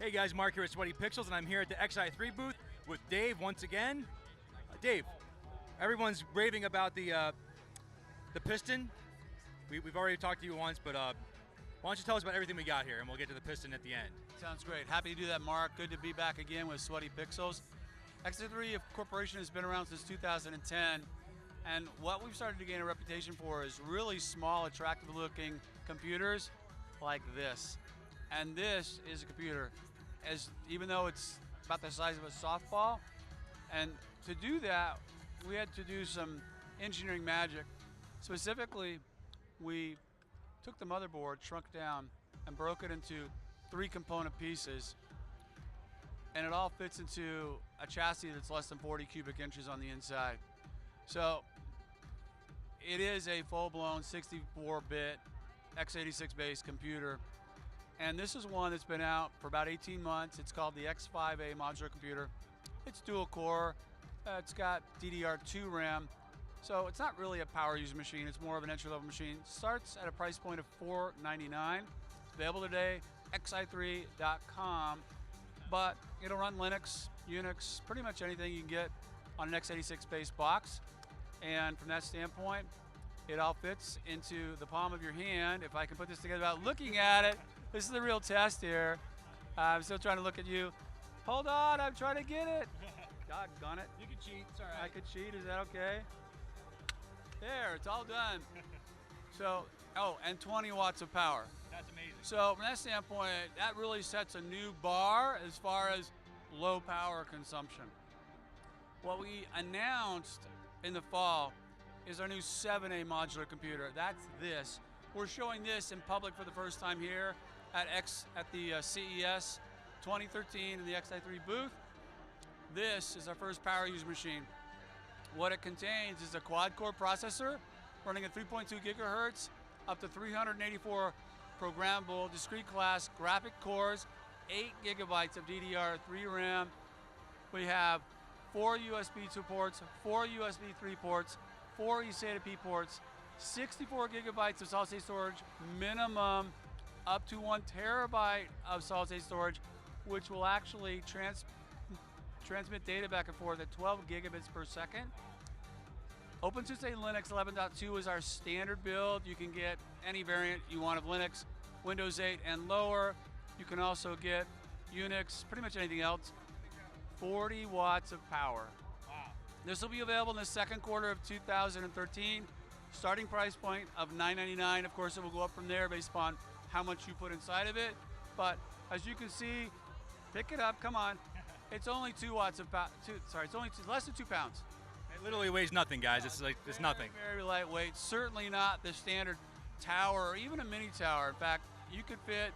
Hey guys, Mark here at Sweaty Pixels, and I'm here at the Xi3 booth with Dave once again. Dave, everyone's raving about the piston. We've already talked to you once, but why don't you tell us about everything we got here, and we'll get to the piston at the end. Sounds great. Happy to do that, Mark. Good to be back again with Sweaty Pixels. Xi3 Corporation has been around since 2010, and what we've started to gain a reputation for is really small, attractive-looking computers like this. And this is a computer, even though it's about the size of a softball. And to do that, we had to do some engineering magic. Specifically, we took the motherboard, shrunk down, and broke it into 3 component pieces. And it all fits into a chassis that's less than 40 cubic inches on the inside. So it is a full-blown 64-bit x86-based computer. And this is one that's been out for about 18 months. It's called the X5A modular computer. It's dual core. It's got DDR2 RAM. So it's not really a power user machine. It's more of an entry-level machine. Starts at a price point of $499. It's available today, xi3.com. But it'll run Linux, Unix, pretty much anything you can get on an x86-based box. And from that standpoint, it all fits into the palm of your hand. If I can put this together without looking at it, this is the real test here. I'm still trying to look at you. Hold on, I'm trying to get it. Doggone it. You can cheat, it's all right. I could cheat, is that okay? There, it's all done. So, oh, and 20 watts of power. That's amazing. So from that standpoint, that really sets a new bar as far as low power consumption. What we announced in the fall is our new 7A modular computer. That's this. We're showing this in public for the first time here at the CES 2013 in the Xi3 booth. This is our first power user machine. What it contains is a quad-core processor running at 3.2 gigahertz, up to 384 programmable discrete class graphic cores, 8 gigabytes of DDR3 RAM. We have 4 USB 2 ports, 4 USB 3 ports, 4 eSATA P ports, 64 gigabytes of solid state storage minimum, up to 1 terabyte of solid state storage, which will actually transmit data back and forth at 12 gigabits per second. OpenSUSE Linux 11.2 is our standard build. You can get any variant you want of Linux, Windows 8 and lower. You can also get Unix, pretty much anything else. 40 watts of power. Wow. This will be available in the second quarter of 2013. Starting price point of $999. Of course, it will go up from there based upon how much you put inside of it. But as you can see, pick it up, come on. It's only 2 watts of power, it's only less than 2 pounds. It literally weighs nothing, guys. It's nothing. Very lightweight, certainly not the standard tower or even a mini tower. In fact, you could fit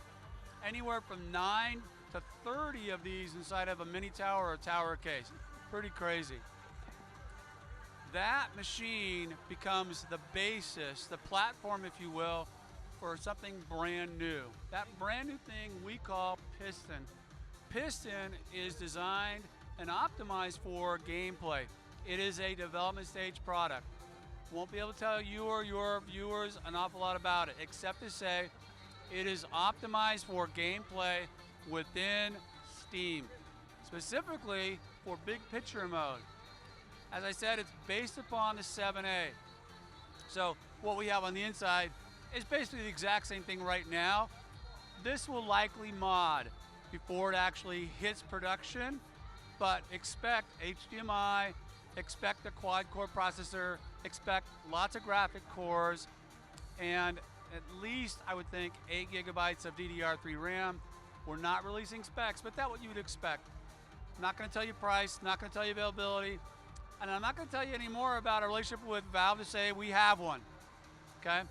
anywhere from 9 to 30 of these inside of a mini tower or a tower case. Pretty crazy. That machine becomes the basis, the platform, if you will, for something brand new. That brand new thing we call Piston. Piston is designed and optimized for gameplay. It is a development stage product. Won't be able to tell you or your viewers an awful lot about it, except to say it is optimized for gameplay within Steam, specifically for big picture mode. As I said, it's based upon the 7A. So what we have on the inside is basically the exact same thing right now. This will likely mod before it actually hits production, but expect HDMI, expect the quad-core processor, expect lots of graphic cores, and at least, I would think, 8 gigabytes of DDR3 RAM. We're not releasing specs, but that's what you would expect. I'm not going to tell you price, not going to tell you availability, and I'm not going to tell you any more about a relationship with Valve to say we have one, okay?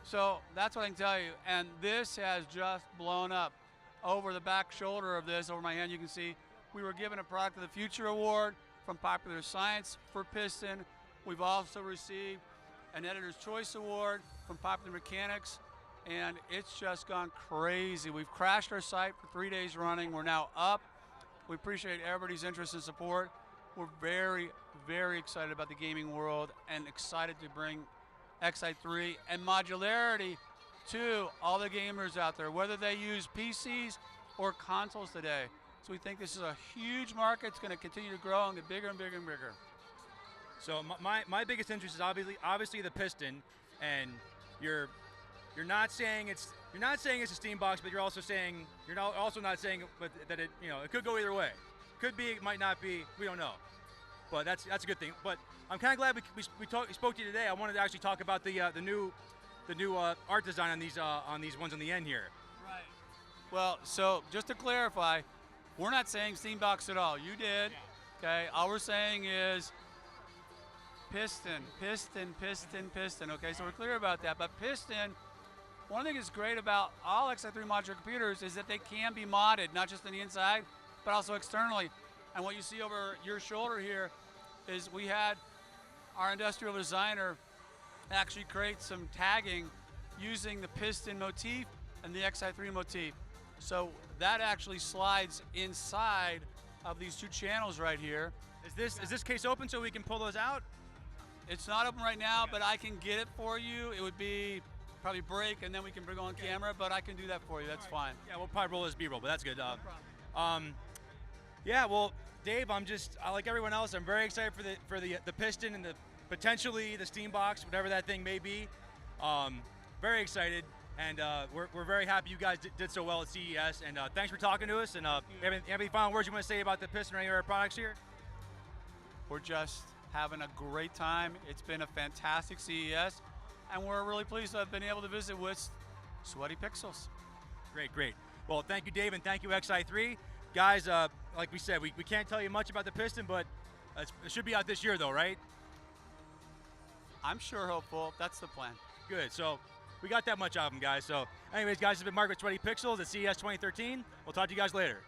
So that's what I can tell you, and this has just blown up. Over the back shoulder of this, over my hand, you can see we were given a Product of the Future Award from Popular Science for Piston. We've also received an Editor's Choice Award from Popular Mechanics, and it's just gone crazy. We've crashed our site for 3 days running. We're now up. We appreciate everybody's interest and support. We're very, very excited about the gaming world and excited to bring Xi3 and modularity to all the gamers out there, whether they use PCs or consoles today. So we think this is a huge market. It's going to continue to grow and get bigger and bigger and bigger. So my biggest interest is obviously the piston, and you're not saying it's a steam box, but you're also not saying that it it could go either way. Could be, it might not be. We don't know, but that's a good thing. But I'm kind of glad we spoke to you today. I wanted to actually talk about the new art design on these ones on the end here. Right. Well, so just to clarify, we're not saying steam box at all. You did. Okay. All we're saying is piston, piston, piston, piston. Okay. So we're clear about that. But piston. One thing that's great about all Xi3 modular computers is that they can be modded, not just on the inside, but also externally. And what you see over your shoulder here is we had our industrial designer actually create some tagging using the piston motif and the Xi3 motif. So that actually slides inside of these two channels right here. Is this case open so we can pull those out? It's not open right now, but I can get it for you. It would be probably break, and then we can bring on camera, but I can do that for you. That's fine. Yeah, we'll probably roll as B-roll, but that's good. No problem. Yeah, well, Dave, I like everyone else, I'm very excited for the piston and potentially the steam box, whatever that thing may be. Very excited, and we're very happy you guys did so well at CES. And thanks for talking to us. And have any final words you want to say about the piston or any of our products here? We're just having a great time. It's been a fantastic CES. And we're really pleased to have been able to visit with Sweaty Pixels. Great. Well, thank you, Dave, and thank you, Xi3. Guys, like we said, we can't tell you much about the piston, but it should be out this year, though, right? I'm sure hopeful. That's the plan. Good. So we got that much of them, guys. So anyways, guys, this has been Mark with Sweaty Pixels at CES 2013. We'll talk to you guys later.